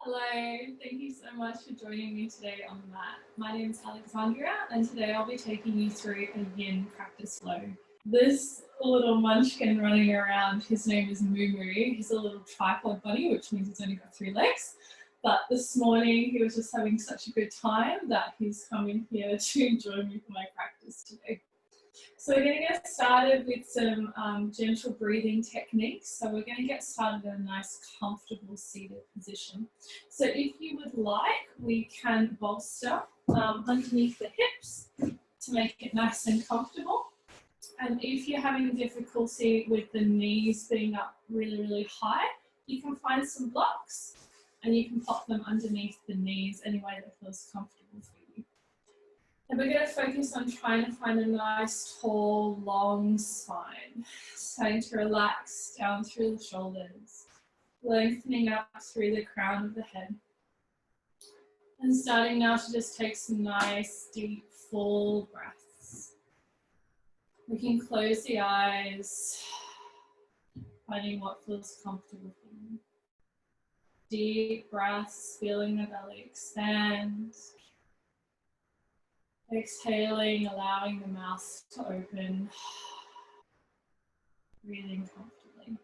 Hello, thank you so much for joining me today on the mat. My name is Alexandria and today I'll be taking you through a yin practice flow. This little munchkin running around, his name is MooMoo. He's a little tripod bunny, which means he's only got 3 legs. But this morning he was just having such a good time that he's coming here to join me for my practice today. So we're going to get started with some gentle breathing techniques. So we're going to get started in a nice comfortable seated position. So if you would like, we can bolster underneath the hips to make it nice and comfortable. And if you're having difficulty with the knees being up really high, you can find some blocks and you can pop them underneath the knees any way that feels comfortable for you. And we're going to focus on trying to find a nice, tall, long spine. Starting to relax down through the shoulders, lengthening up through the crown of the head. And starting now to just take some nice, deep, full breaths. We can close the eyes, finding what feels comfortable for you. Deep breaths, feeling the belly expand. Exhaling, allowing the mouth to open, breathing comfortably.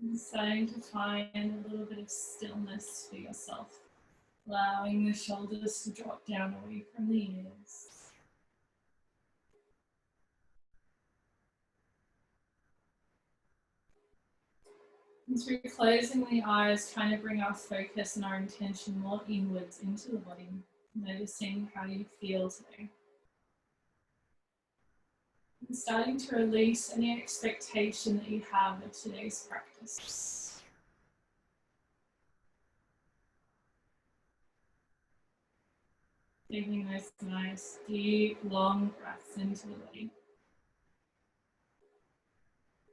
And starting to find a little bit of stillness for yourself, allowing the shoulders to drop down away from the ears. And through closing the eyes, trying to bring our focus and our intention more inwards into the body, noticing how you feel today. And starting to release any expectation that you have of today's practice. Taking those nice, deep, long breaths into the body.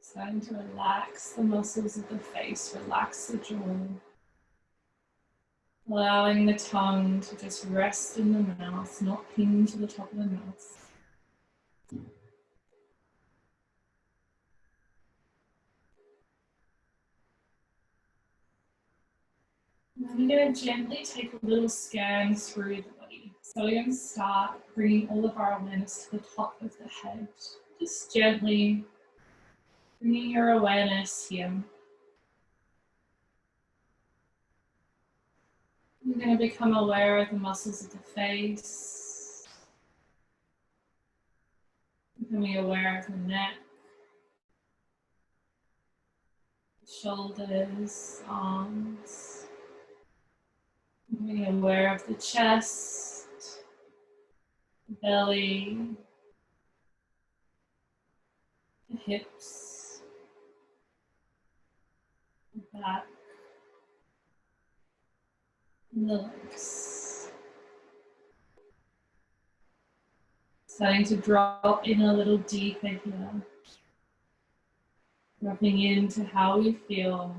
Starting to relax the muscles of the face, relax the jaw. Allowing the tongue to just rest in the mouth, not pin to the top of the mouth. And then we're going to gently take a little scan through the body. So we're going to start bringing all of our awareness to the top of the head. Just gently bringing your awareness here. You're going to become aware of the muscles of the face, becoming aware of the neck, shoulders, arms, becoming aware of the chest, the belly, the hips, the back, and the legs. Starting to drop in a little deeper here. Dropping into how we feel.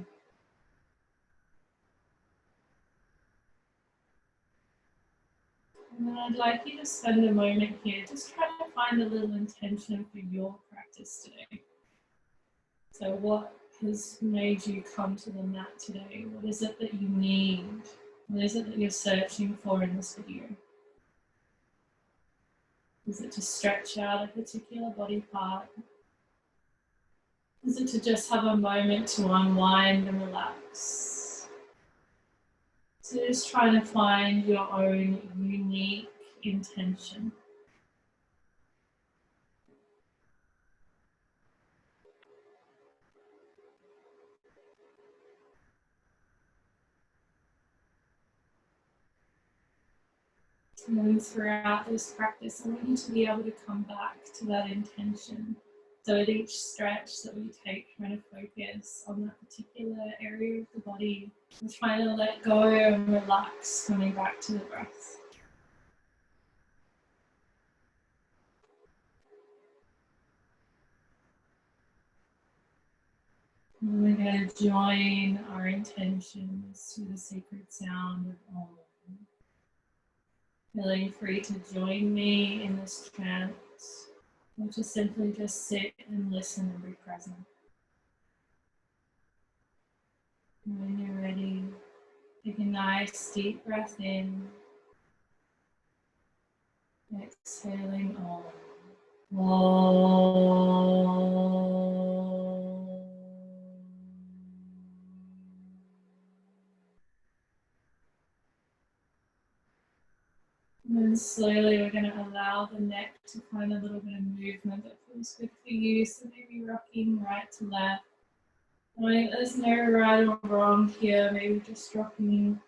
And then I'd like you to spend a moment here just trying to find a little intention for your practice today. So what has made you come to the mat today? What is it that you need? What is it that you're searching for in this video? Is it to stretch out a particular body part? Is it to just have a moment to unwind and relax? So just trying to find your own unique intention. And then throughout this practice, I want you to be able to come back to that intention. So at each stretch that we take, trying to focus on that particular area of the body, we're trying to let go and relax, coming back to the breath. And we're going to join our intentions to the sacred sound of Om. Feeling free to join me in this chant, or to simply just sit and listen and be present. Take a nice deep breath in. Exhaling on. And then slowly we're going to allow the neck to find a little bit of movement that feels good for you. So maybe rocking right to left. Knowing there's no right or wrong here, maybe just dropping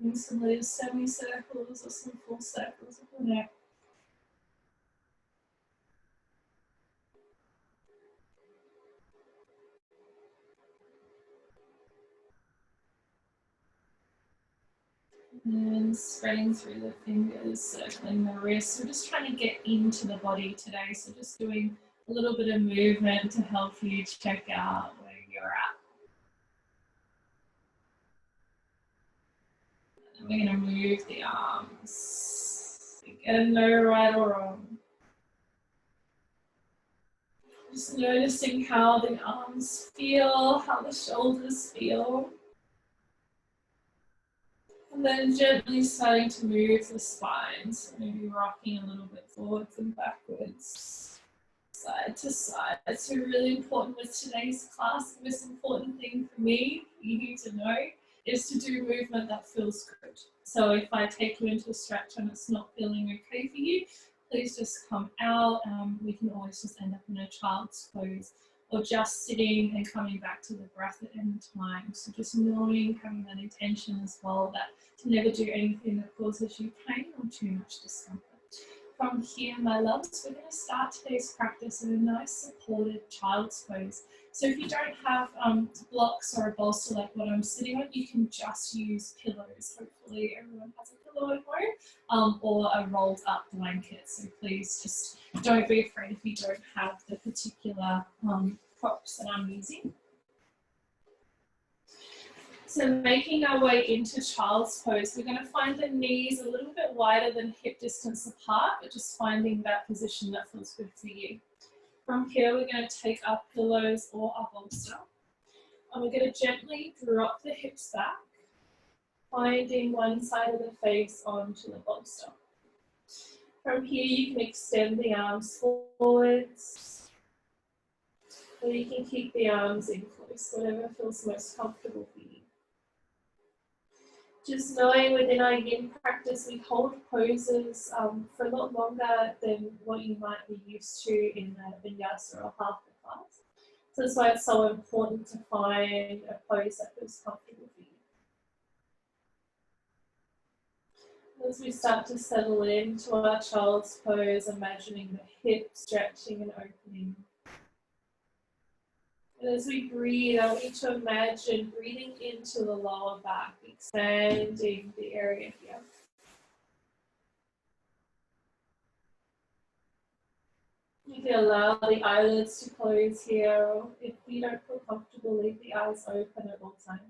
in some little semicircles or some full circles of the neck. And spreading through the fingers, circling the wrists. We're just trying to get into the body today, so just doing a little bit of movement to help you check out where you're at. And we're going to move the arms. Again, no right or wrong. Just noticing how the arms feel, how the shoulders feel. And then gently starting to move the spine, so maybe rocking a little bit forwards and backwards, side to side. That's really important with today's class. The most important thing for me, you need to know, is to do movement that feels good. So if I take you into a stretch and it's not feeling okay for you, please just come out. We can always just end up in a child's pose or just sitting and coming back to the breath at any time. So just knowing, having that intention as well, that to never do anything that causes you pain or too much discomfort. From here, my loves, we're going to start today's practice in a nice supported child's pose. So if you don't have blocks or a bolster like what I'm sitting on, you can just use pillows. Hopefully everyone has a pillow at home, or a rolled up blanket. So please just don't be afraid if you don't have the particular props that I'm using. So making our way into child's pose, we're going to find the knees a little bit wider than hip distance apart, but just finding that position that feels good for you. From here, we're going to take our pillows or our bolster, and we're going to gently drop the hips back, finding one side of the face onto the bolster. From here, you can extend the arms forwards, or you can keep the arms in close, whatever feels most comfortable for you. Just knowing within our yin practice, we hold poses for a lot longer than what you might be used to in a vinyasa or half the class. So that's why it's so important to find a pose that feels comfortable for you. As we start to settle into our child's pose, imagining the hips stretching and opening. And as we breathe, I want you to imagine breathing into the lower back, expanding the area here. You can allow the eyelids to close here, or if you don't feel comfortable, leave the eyes open at all times.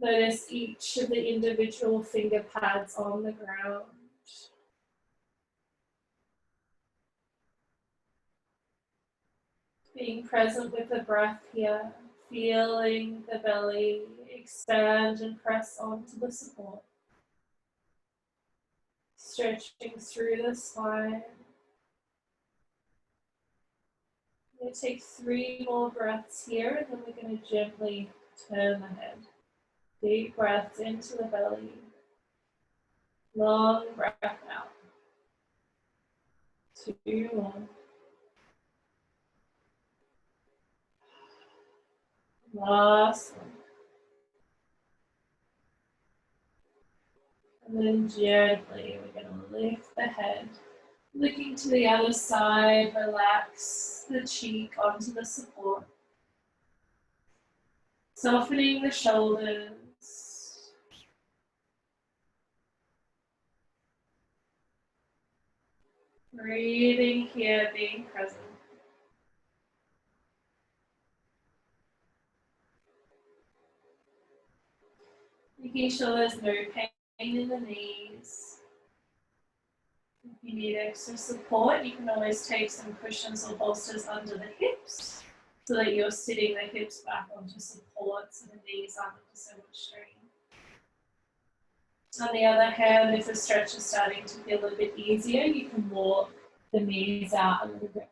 Notice each of the individual finger pads on the ground. Being present with the breath here, feeling the belly expand and press onto the support. Stretching through the spine. I'm going to take 3 more breaths here, and then we're going to gently turn the head. Deep breaths into the belly. Long breath out. 2 more. Last one. And then gently, we're going to lift the head. Looking to the other side, relax the cheek onto the support. Softening the shoulders. Breathing here, being present. Making sure there's no pain in the knees. If you need extra support, you can always take some cushions or bolsters under the hips. so that you're sitting the hips back onto support so the knees aren't under so much strain. On the other hand, if the stretch is starting to feel a bit easier, you can walk the knees out a little bit wider.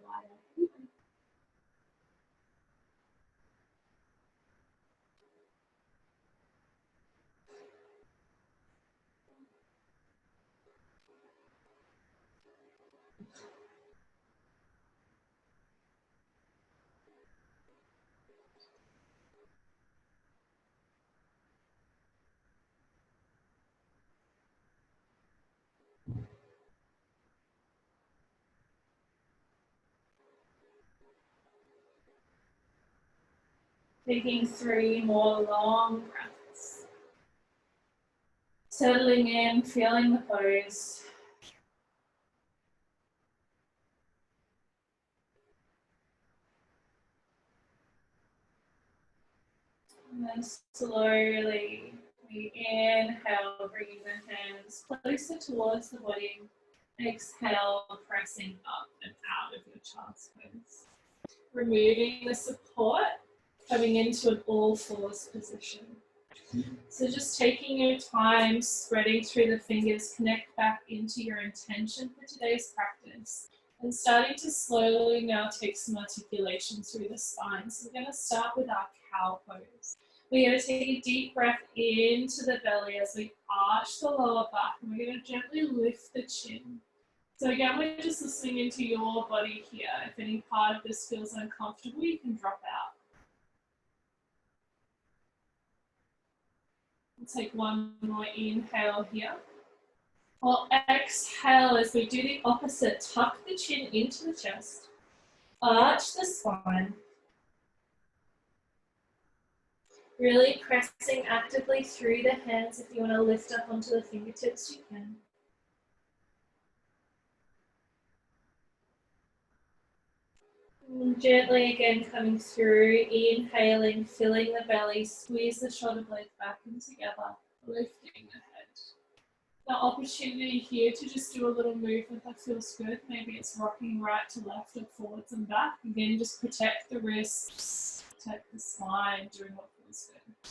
Taking 3 more long breaths. Settling in, feeling the pose. And then slowly we inhale, bringing the hands closer towards the body. Exhale, pressing up and out of your child's pose. Removing the support, coming into an all fours position. So just taking your time, spreading through the fingers, connect back into your intention for today's practice. And starting to slowly now take some articulation through the spine. So we're going to start with our cow pose. We're going to take a deep breath into the belly as we arch the lower back. And we're going to gently lift the chin. So again, we're just listening into your body here. If any part of this feels uncomfortable, you can drop out. We'll take one more inhale here. We'll exhale as we do the opposite. Tuck the chin into the chest. Arch the spine. Really pressing actively through the hands. If you want to lift up onto the fingertips, you can. And gently again coming through, inhaling, filling the belly, squeeze the shoulder blades back in together, lifting the head. The opportunity here to just do a little movement that feels good. Maybe it's rocking right to left or forwards and back. Again, just protect the wrists, protect the spine, doing what feels good.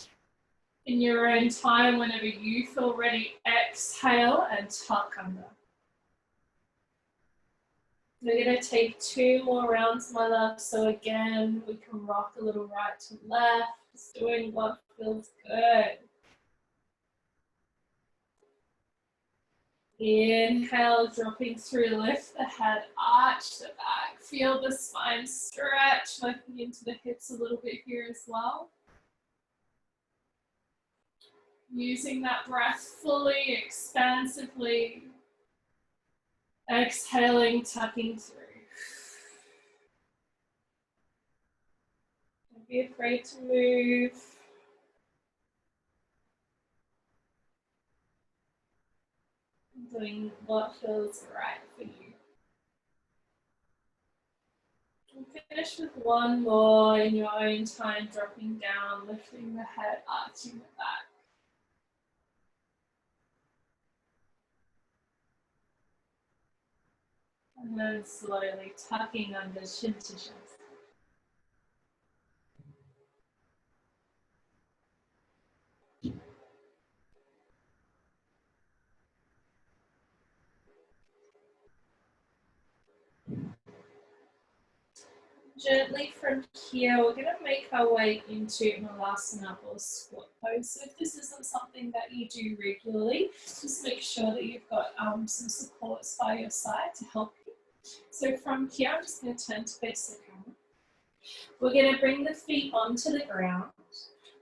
In your own time, whenever you feel ready, exhale and tuck under. We're going to take 2 more rounds, my love. So again, we can rock a little right to left, just doing what feels good. Inhale, dropping through, lift the head, arch the back, feel the spine stretch, lifting into the hips a little bit here as well. Using that breath fully, expansively. Exhaling, tucking through. Don't be afraid to move. Doing what feels right for you. We'll finish with one more in your own time, dropping down, lifting the head, arching the back. And then slowly tucking under, chin to chest. Gently from here, we're going to make our way into Malasana or squat pose. So if this isn't something that you do regularly, just make sure that you've got some supports by your side to help you. So from here, I'm just going to turn to face the camera. We're going to bring the feet onto the ground,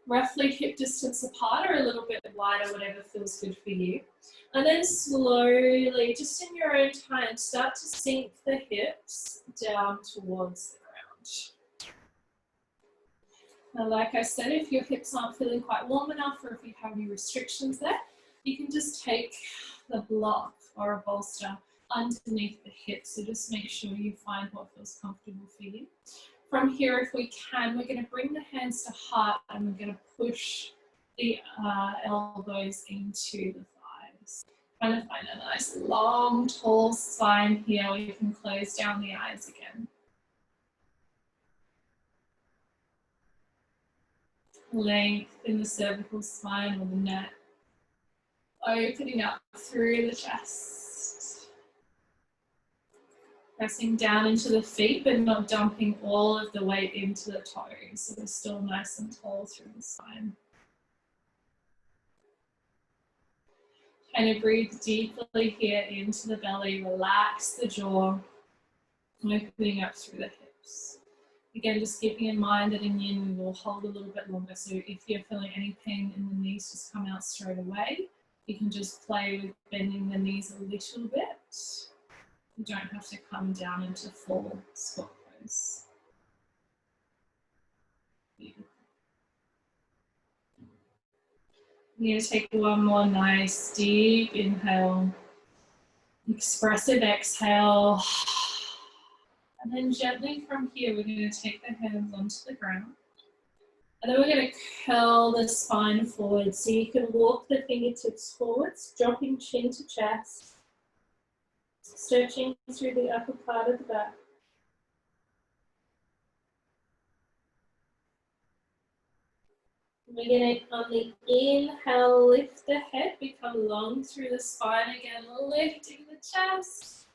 roughly hip distance apart or a little bit wider, whatever feels good for you. And then slowly, just in your own time, start to sink the hips down towards the ground. Now, like I said, if your hips aren't feeling quite warm enough or if you have any restrictions there, you can just take the block or a bolster underneath the hips. So just make sure you find what feels comfortable for you. From here, if we can, we're going to bring the hands to heart and we're going to push the elbows into the thighs. Trying to find a nice long, tall spine here. We can close down the eyes again. length in the cervical spine or the neck, opening up through the chest. Pressing down into the feet, but not dumping all of the weight into the toes, so we're still nice and tall through the spine. Kind of breathe deeply here into the belly, relax the jaw, opening up through the hips. Again, just keeping in mind that in Yin we will hold a little bit longer, so if you're feeling any pain in the knees, just come out straight away. You can just play with bending the knees a little bit. You don't have to come down into full squat pose. Beautiful. I'm going to take one more nice deep inhale, expressive exhale, and then gently from here we're going to take the hands onto the ground. And then we're going to curl the spine forward, so you can walk the fingertips forwards, dropping chin to chest, stretching through the upper part of the back. We're going to, on the inhale, lift the head, become long through the spine again, lifting the chest.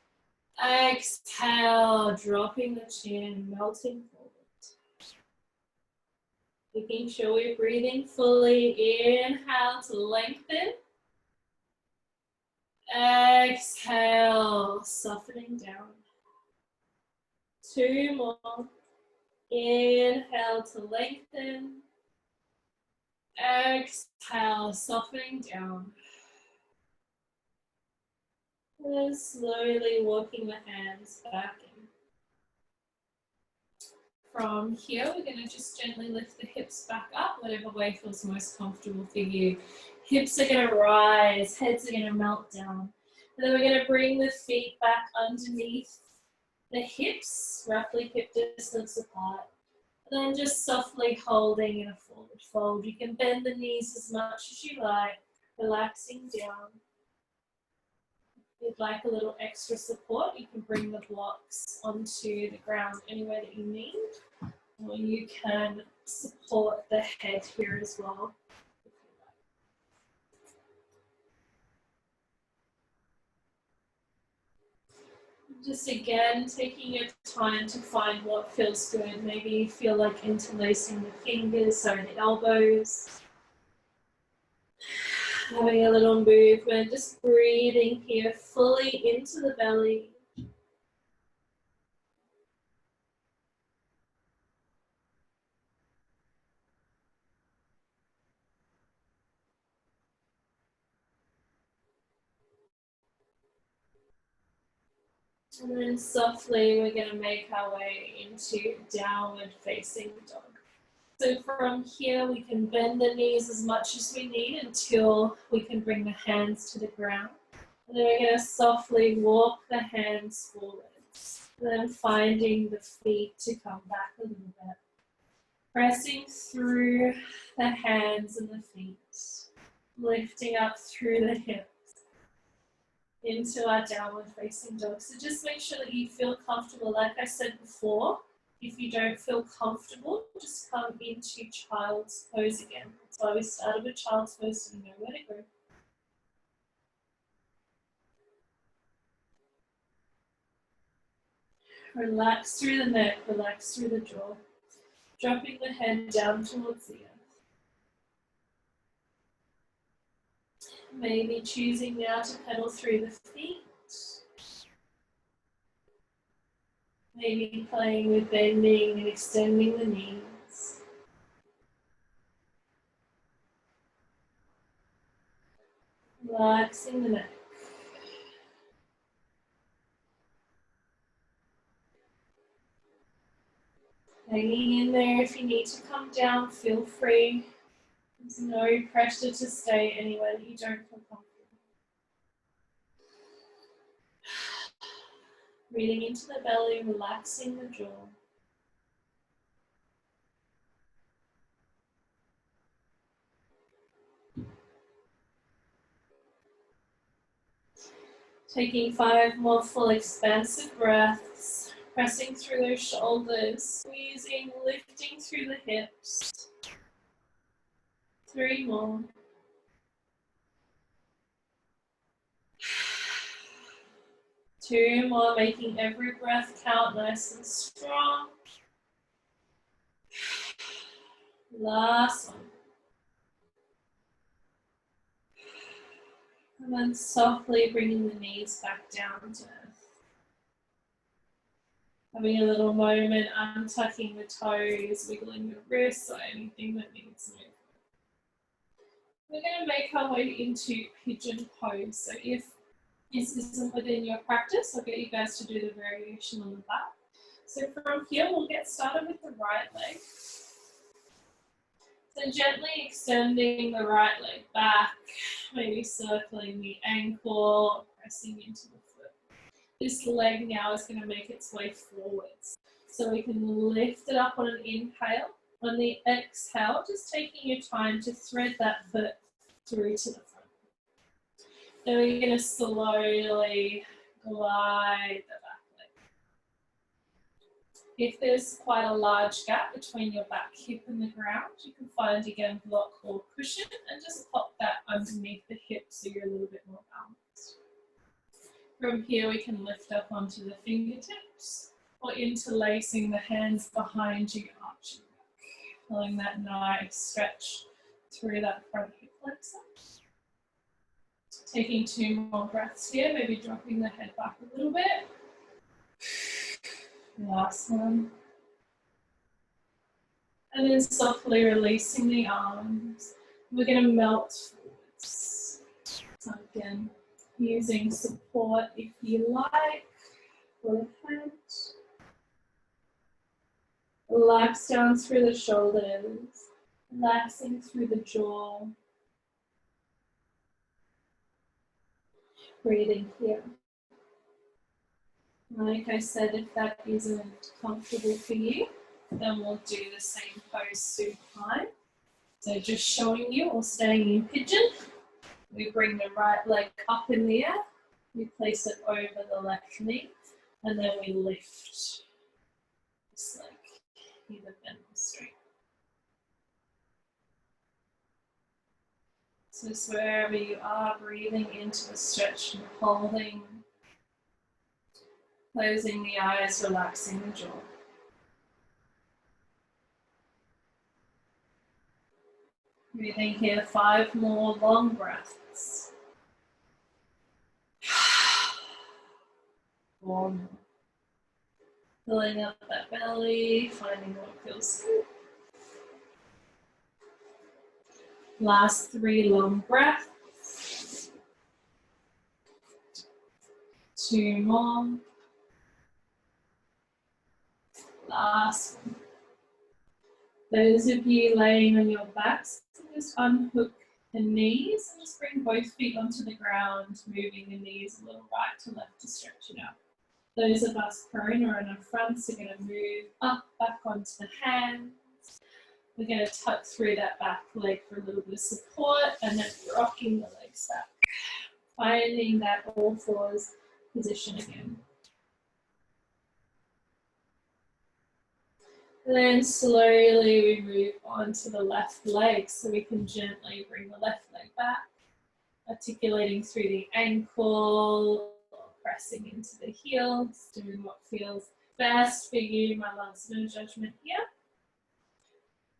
Exhale, dropping the chin, melting forward. Making sure we're breathing fully. Inhale to lengthen. Exhale, softening down. 2 more. Inhale to lengthen. Exhale, softening down. And slowly walking the hands back in. From here, we're going to just gently lift the hips back up, whatever way feels most comfortable for you. Hips are going to rise, heads are going to melt down. And then we're going to bring the feet back underneath the hips, roughly hip distance apart. And then just softly holding in a forward fold. You can bend the knees as much as you like, relaxing down. If you'd like a little extra support, you can bring the blocks onto the ground anywhere that you need. Or you can support the head here as well. Just again, taking your time to find what feels good. Maybe you feel like interlacing the fingers or the elbows. Having a little movement, just breathing here fully into the belly. And then softly we're going to make our way into downward facing dog. So from here we can bend the knees as much as we need until we can bring the hands to the ground. And then we're going to softly walk the hands forwards. And then finding the feet to come back a little bit. Pressing through the hands and the feet. Lifting up through the hips. Into our downward facing dog. So just make sure that you feel comfortable. Like I said before, if you don't feel comfortable, just come into child's pose again. That's why we started with child's pose, so you know where to go. Relax through the neck, relax through the jaw. Dropping the head down towards the earth. Maybe choosing now to pedal through the feet. Maybe playing with bending and extending the knees. Relaxing the neck. Hanging in there. If you need to come down, feel free. There's no pressure to stay anywhere that you don't feel comfortable. Breathing into the belly, relaxing the jaw. Taking 5 more full expansive breaths, pressing through those shoulders, squeezing, lifting through the hips. 3 more. Two more, making every breath count nice and strong. Last one. And then softly bringing the knees back down to earth. Having a little moment, untucking the toes, wiggling the wrists or anything that needs movement. We're going to make our way into pigeon pose. So if this isn't within your practice, I'll get you guys to do the variation on the back. So from here, we'll get started with the right leg. So gently extending the right leg back, maybe circling the ankle, pressing into the foot. This leg now is going to make its way forwards. So we can lift it up on an inhale. On the exhale, just taking your time to thread that foot through to the front. Then we're going to slowly glide the back leg. If there's quite a large gap between your back hip and the ground, you can find again block or cushion and just pop that underneath the hip so you're a little bit more balanced. From here we can lift up onto the fingertips or interlacing the hands behind you, arching back, feeling that nice stretch through that front hip flexor. Taking 2 more breaths here, maybe dropping the head back a little bit. Last one. And then softly releasing the arms. We're going to melt forwards. So again, using support if you like for the head. Relax down through the shoulders, relaxing through the jaw. Breathing here. Like I said, if that isn't comfortable for you, then we'll do the same pose supine. So just showing you or staying in pigeon. We bring the right leg up in the air, we place it over the left knee, and then we lift this leg, either bent or straight. So just wherever you are, breathing into the stretch and holding, closing the eyes, relaxing the jaw. Breathing here, 5 more long breaths. 4 more. Filling up that belly, finding what feels good. Last 3 long breaths. 2 more. Last one. Those of you laying on your backs, just unhook the knees and just bring both feet onto the ground, moving the knees a little right to left to stretch it out. Those of us prone or in our fronts are going to move up, back onto the hands. We're going to tuck through that back leg for a little bit of support and then rocking the legs back. Finding that all fours position again. And then slowly we move on to the left leg, so we can gently bring the left leg back, articulating through the ankle, pressing into the heels, doing what feels best for you. My love's no judgment here.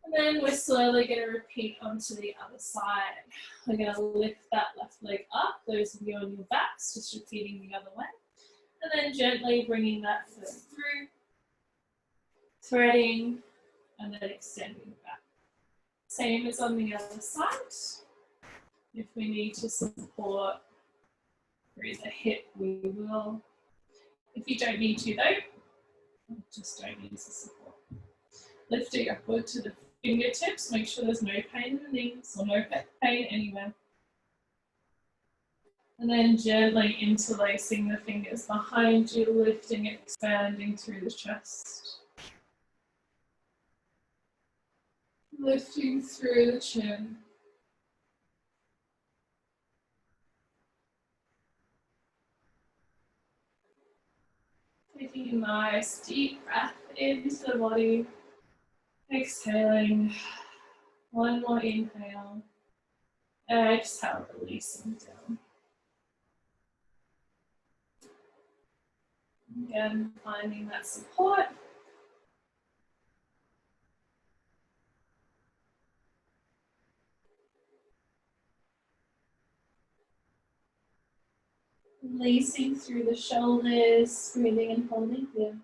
And then we're slowly going to repeat onto the other side. We're going to lift that left leg up, those of you on your backs, just repeating the other way. And then gently bringing that foot through, threading, and then extending back. Same as on the other side. If we need to support through the hip, we will. If you don't need to though, just don't use the support. Lifting upward to the fingertips, make sure there's no pain in the knees or no pain anywhere. And then gently interlacing the fingers behind you, lifting, expanding through the chest. Lifting through the chin. Taking a nice deep breath into the body. Exhaling. One more inhale. Exhale, releasing down. Again, finding that support. Releasing through the shoulders, breathing and holding here.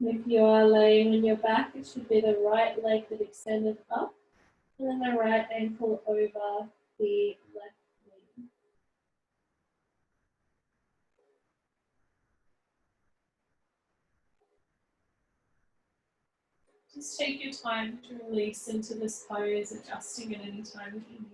If you are laying on your back, it should be the right leg that extended up, and then the right ankle over the left knee. Just take your time to release into this pose, adjusting at any time that you need.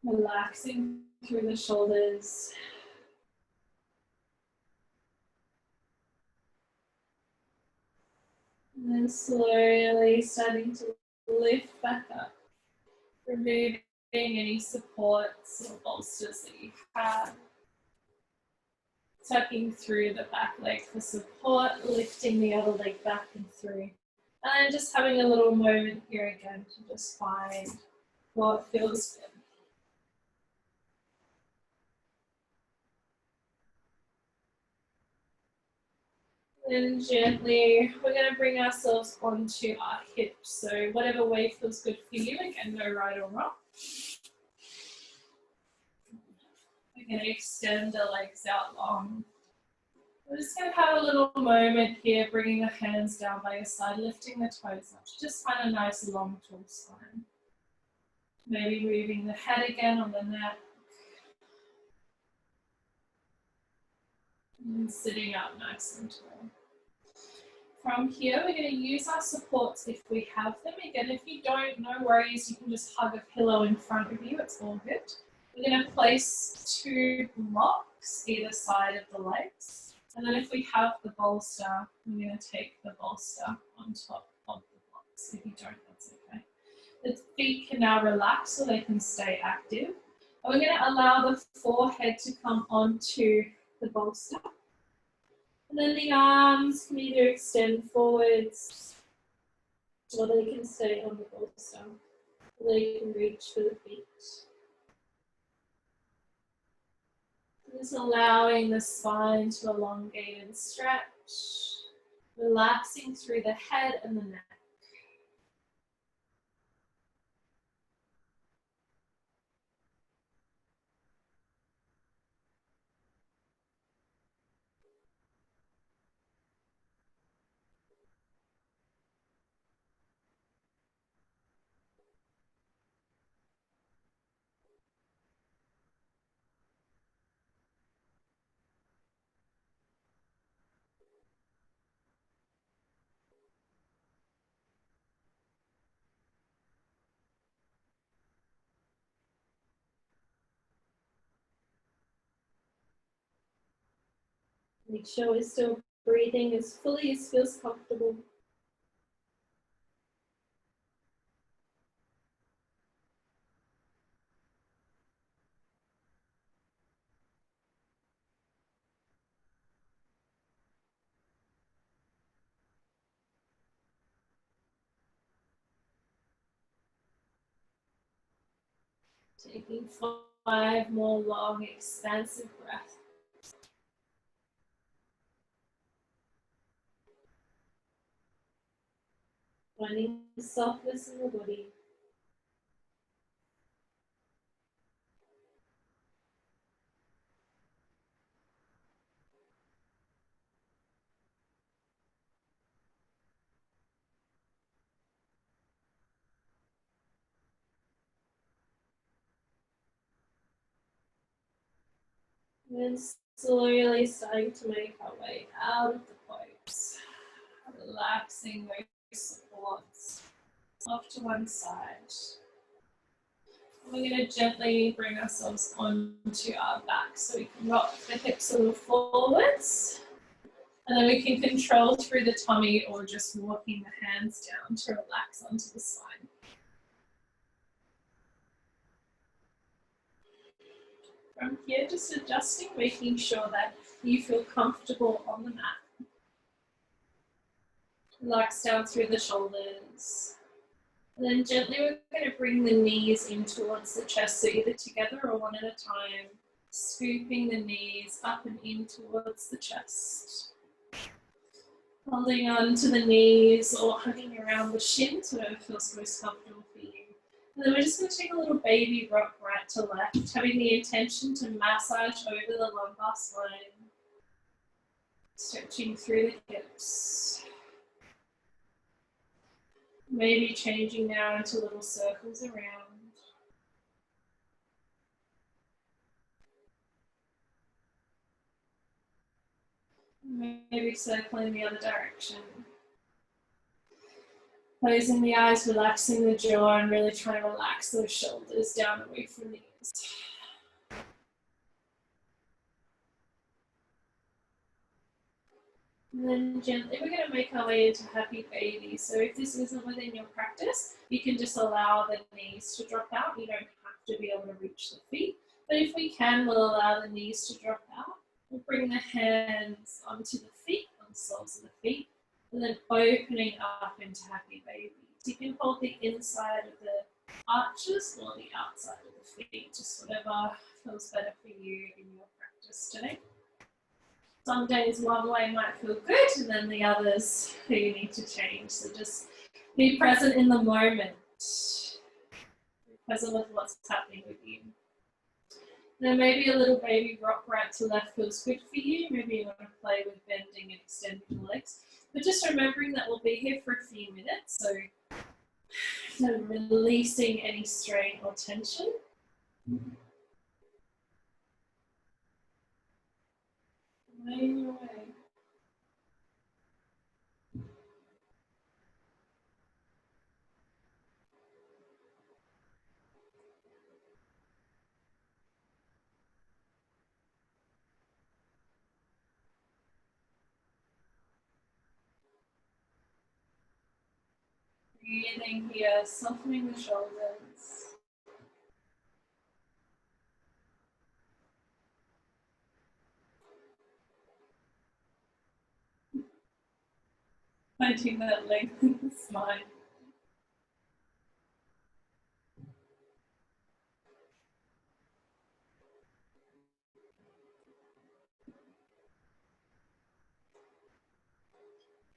Relaxing through the shoulders. And then slowly starting to lift back up, removing any supports or bolsters that you have. Tucking through the back leg for support, lifting the other leg back and through. And just having a little moment here again to just find what feels good. Then gently, we're going to bring ourselves onto our hips. So whatever way feels good for you, again, no right or wrong. We're going to extend the legs out long. We're just going to have a little moment here, bringing the hands down by your side, lifting the toes up. Just find a nice long, tall spine. Maybe moving the head again on the neck. And sitting up nice and tall. From here, we're going to use our supports if we have them. Again, if you don't, no worries. You can just hug a pillow in front of you. It's all good. We're going to place 2 blocks either side of the legs. And then if we have the bolster, we're going to take the bolster on top of the blocks. If you don't, that's okay. The feet can now relax so they can stay active. And we're going to allow the forehead to come onto the bolster. And then the arms can either extend forwards or they can stay on the bolster. Or they can reach for the feet. Just allowing the spine to elongate and stretch. Relaxing through the head and the neck. Make sure we're still breathing as fully as feels comfortable. Taking 5 more long, expansive breaths. Finding softness in the body. And then slowly starting to make our way out of the pose. Relaxing supports off to one side. We're going to gently bring ourselves onto our back so we can rock the hips a little forwards. And then we can control through the tummy or just walking the hands down to relax onto the spine. From here, just adjusting, making sure that you feel comfortable on the mat. Relax down through the shoulders. And then gently we're going to bring the knees in towards the chest, so either together or one at a time, scooping the knees up and in towards the chest. Holding on to the knees or hugging around the shins, whatever feels most comfortable for you. And then we're just going to take a little baby rock right to left, having the intention to massage over the lumbar spine, stretching through the hips. Maybe changing now into little circles around. Maybe circling the other direction. Closing the eyes, relaxing the jaw, and really trying to relax those shoulders down away from the ears. And then gently we're going to make our way into happy baby. So if this isn't within your practice, you can just allow the knees to drop out. You don't have to be able to reach the feet. But if we can, we'll allow the knees to drop out. We'll bring the hands onto the feet, on the soles of the feet, and then opening up into happy baby. So you can hold the inside of the arches or the outside of the feet, just whatever feels better for you in your practice today. Some days one way might feel good, and then the others you need to change. So just be present in the moment. Be present with what's happening with you. Then maybe a little baby rock right to left feels good for you. Maybe you want to play with bending and extending the legs. But just remembering that we'll be here for a few minutes. So releasing any strain or tension. Laying your way. Breathing here, softening the shoulders. Finding that length in the spine.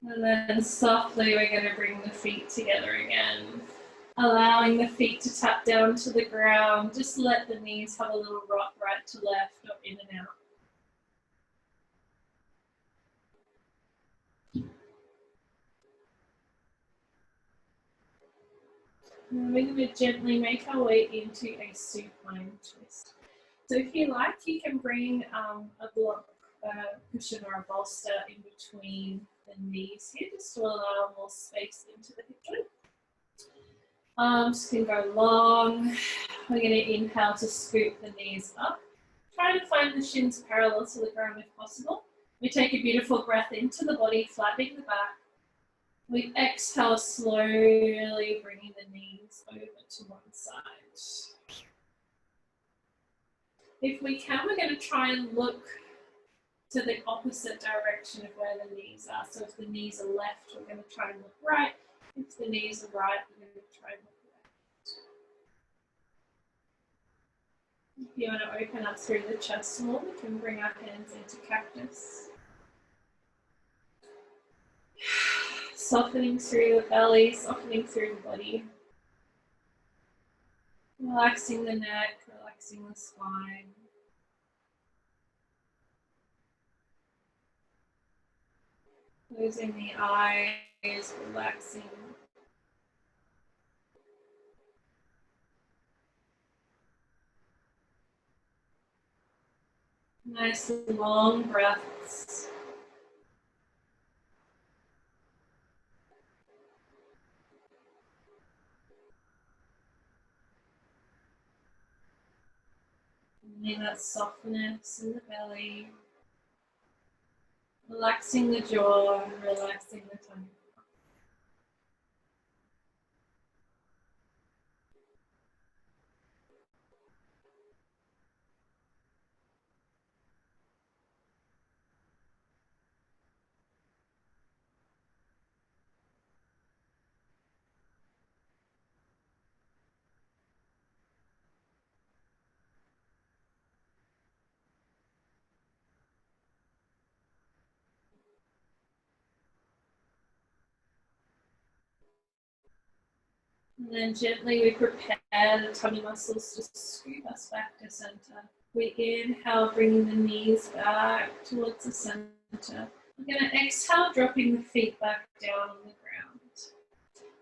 And then softly we're going to bring the feet together again. Allowing the feet to tap down to the ground. Just let the knees have a little rock right to left or in and out. And we're going to gently make our way into a supine twist. So if you like, you can bring a block, cushion or a bolster in between the knees here, just to allow more space into the hip joint. Arms can go long. We're going to inhale to scoop the knees up. Try to find the shins parallel to the ground if possible. We take a beautiful breath into the body, flattening the back. We exhale slowly, bringing the knees over to one side. If we can, we're going to try and look to the opposite direction of where the knees are. So if the knees are left, we're going to try and look right. If the knees are right, we're going to try and look left. If you want to open up through the chest more, we can bring our hands into cactus. Softening through the belly, softening through the body. Relaxing the neck, relaxing the spine. Closing the eyes, relaxing. Nice long breaths. Feeling that softness in the belly, relaxing the jaw and relaxing the tongue. And then gently we prepare the tummy muscles to scoop us back to center. We inhale, bringing the knees back towards the center. We're going to exhale, dropping the feet back down on the ground.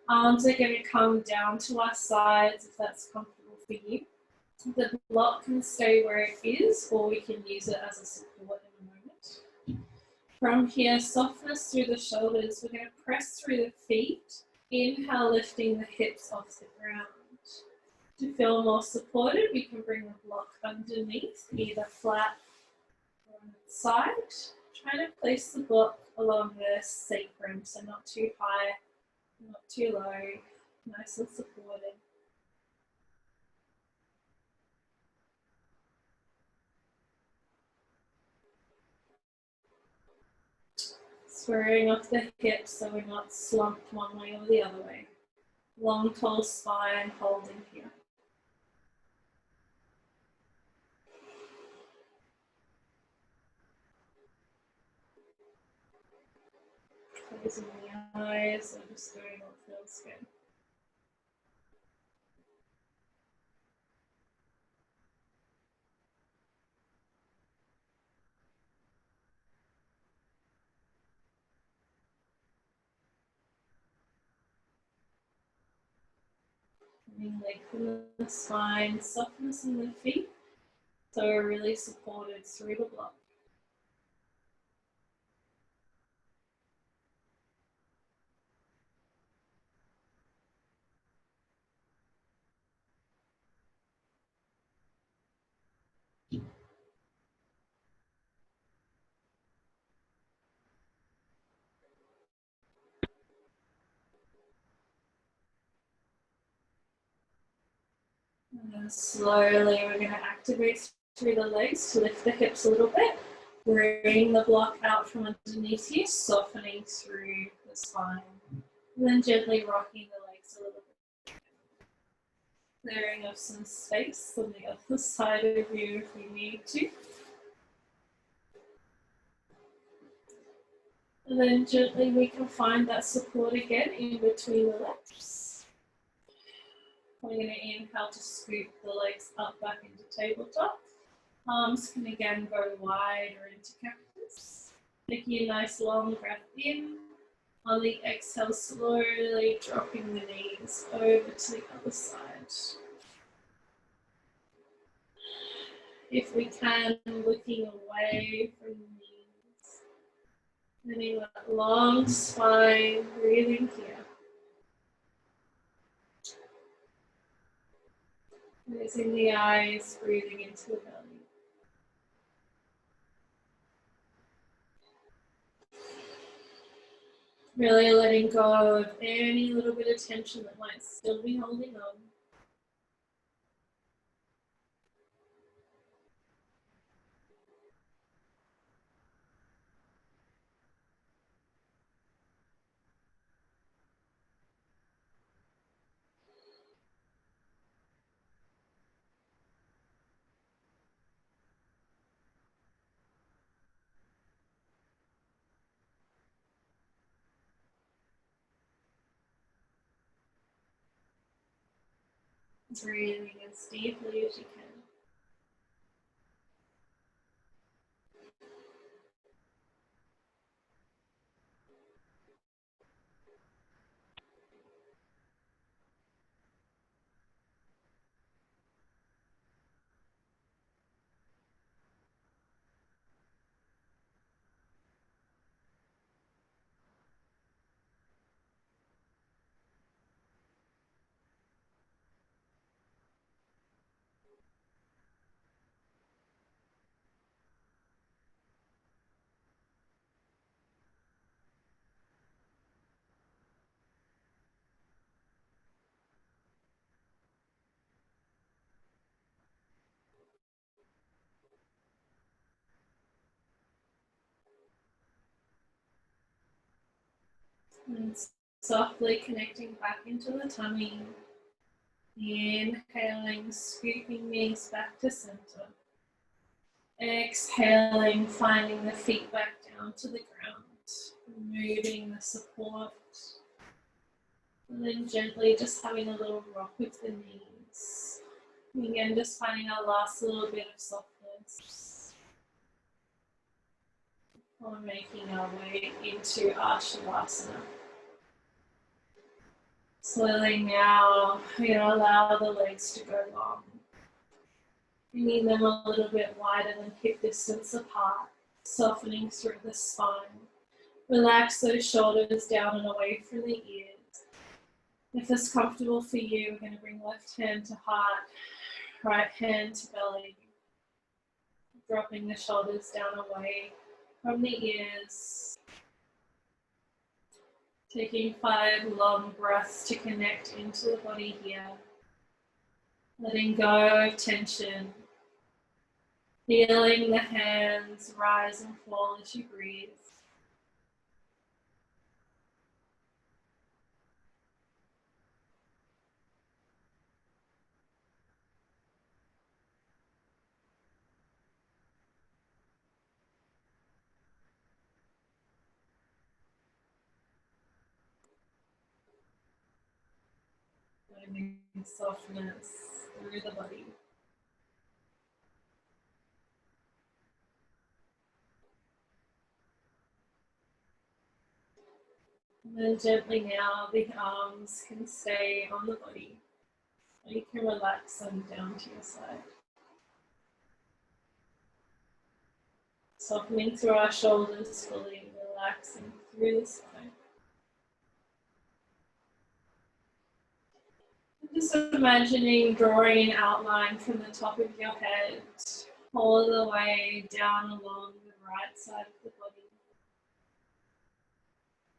Arms are going to come down to our sides if that's comfortable for you. The block can stay where it is, or we can use it as a support in a moment. From here, softness through the shoulders. We're going to press through the feet. Inhale, lifting the hips off the ground. To feel more supported, we can bring the block underneath, either flat or on its side. Try to place the block along the sacrum, so not too high, not too low, nice and supported. Squaring off the hips so we're not slumped one way or the other way. Long, tall spine, holding here. Closing the eyes and just doing what feels good. Lengthen the spine, softness in the feet, so we're really supported through the block. And then slowly we're going to activate through the legs to lift the hips a little bit. Bring the block out from underneath you, softening through the spine. And then gently rocking the legs a little bit. Clearing up some space on the other side of you if we need to. And then gently we can find that support again in between the legs. We're going to inhale to scoop the legs up back into tabletop. Arms can again go wide or into cactus. Taking a nice long breath in. On the exhale, slowly dropping the knees over to the other side. If we can, looking away from the knees. Letting that long spine, breathing here. Closing the eyes, breathing into the belly. Really letting go of any little bit of tension that might still be holding on. Breathing as deeply as you can. And softly connecting back into the tummy. Inhaling, scooping knees back to center. Exhaling, finding the feet back down to the ground. Moving the support. And then gently just having a little rock with the knees. And again, just finding our last little bit of softness. While making our way into Shavasana. Slowly now, we're going to allow the legs to go long. Bringing them a little bit wider than hip distance apart, softening through the spine. Relax those shoulders down and away from the ears. If it's comfortable for you, we're going to bring left hand to heart, right hand to belly. Dropping the shoulders down away from the ears. Taking 5 long breaths to connect into the body here. Letting go of tension. Feeling the hands rise and fall as you breathe. Finding softness through the body. And then gently now, the arms can stay on the body. You can relax them down to your side. Softening through our shoulders fully, relaxing through the spine. Just imagining drawing an outline from the top of your head all the way down along the right side of the body.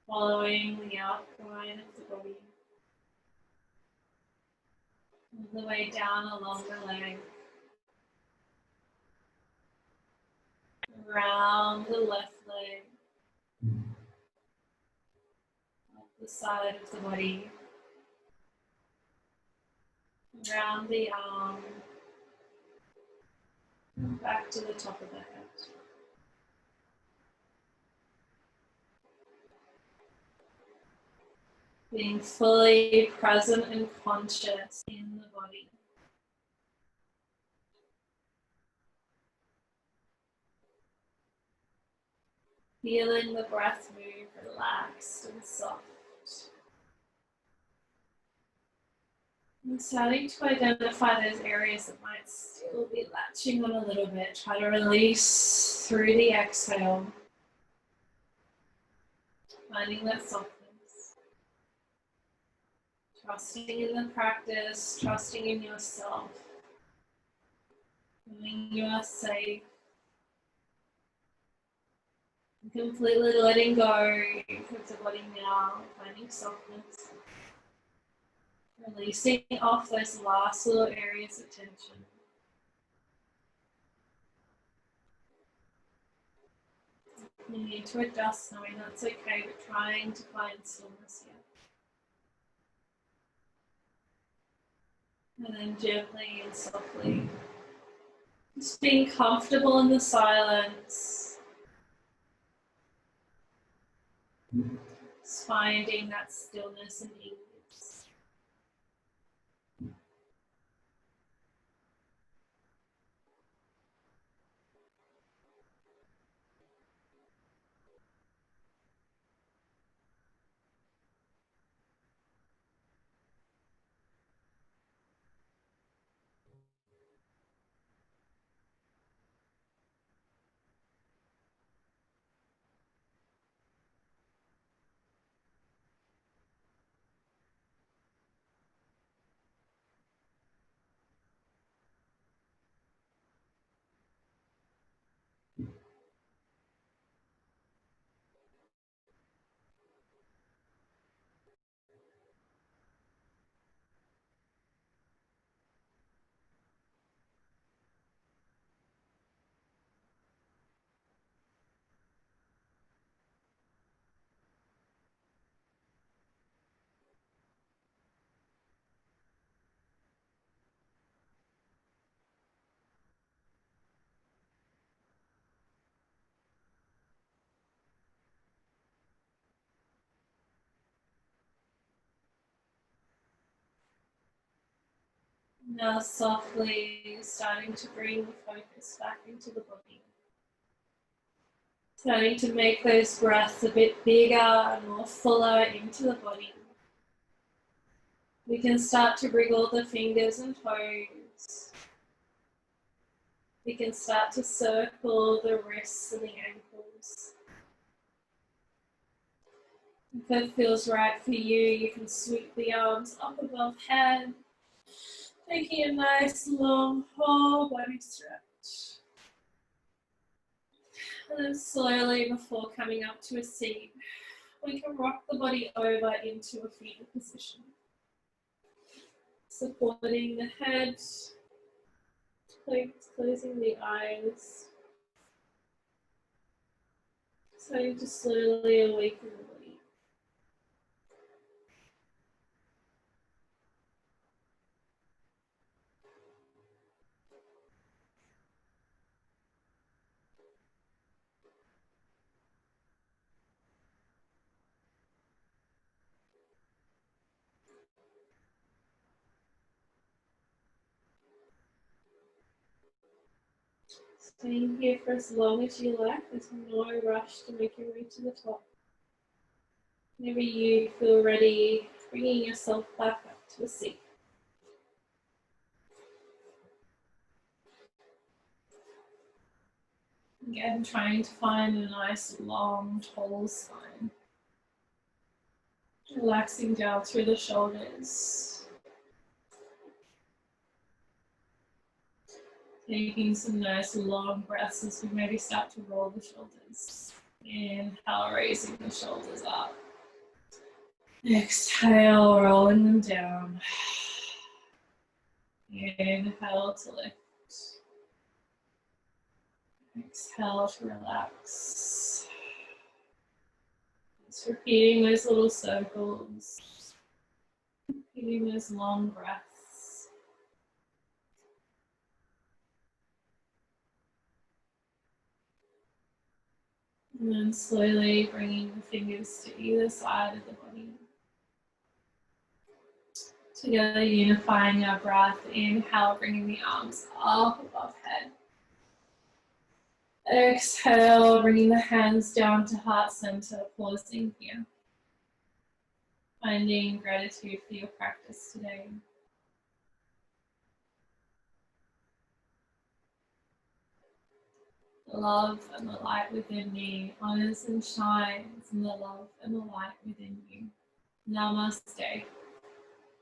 Following the outline of the body. All the way down along the leg. Around the left leg. Up the side of the body. Around the arm. And back to the top of the head. Being fully present and conscious in the body. Feeling the breath move relaxed and soft. And starting to identify those areas that might still be latching on a little bit. Try to release through the exhale. Finding that softness. Trusting in the practice, trusting in yourself. Knowing you are safe. And completely letting go of the body now, finding softness. Releasing off those last little areas of tension. You need to adjust, knowing that's okay, but trying to find stillness here. And then gently and softly, just being comfortable in the silence. Just finding that stillness and ease. Now softly starting to bring the focus back into the body. Starting to make those breaths a bit bigger and more fuller into the body. We can start to wriggle the fingers and toes. We can start to circle the wrists and the ankles. If it feels right for you, you can sweep the arms up above head, taking a nice long whole body stretch. And then slowly, before coming up to a seat, we can rock the body over into a fetal position. Supporting the head, closing the eyes. Starting to slowly awaken the body. Staying here for as long as you like. There's no rush to make your way to the top. Whenever you feel ready, bringing yourself back up to a seat. Again, trying to find a nice, long, tall spine. Relaxing down through the shoulders. Taking some nice, long breaths as we maybe start to roll the shoulders. Inhale, raising the shoulders up. Exhale, rolling them down. Inhale to lift. Exhale to relax. Just repeating those little circles. Repeating those long breaths. And then slowly bringing the fingers to either side of the body. Together unifying our breath. Inhale, bringing the arms up above head. Exhale, bringing the hands down to heart center, pausing here. Finding gratitude for your practice today. The love and the light within me honors and shines in the love and the light within you. Namaste.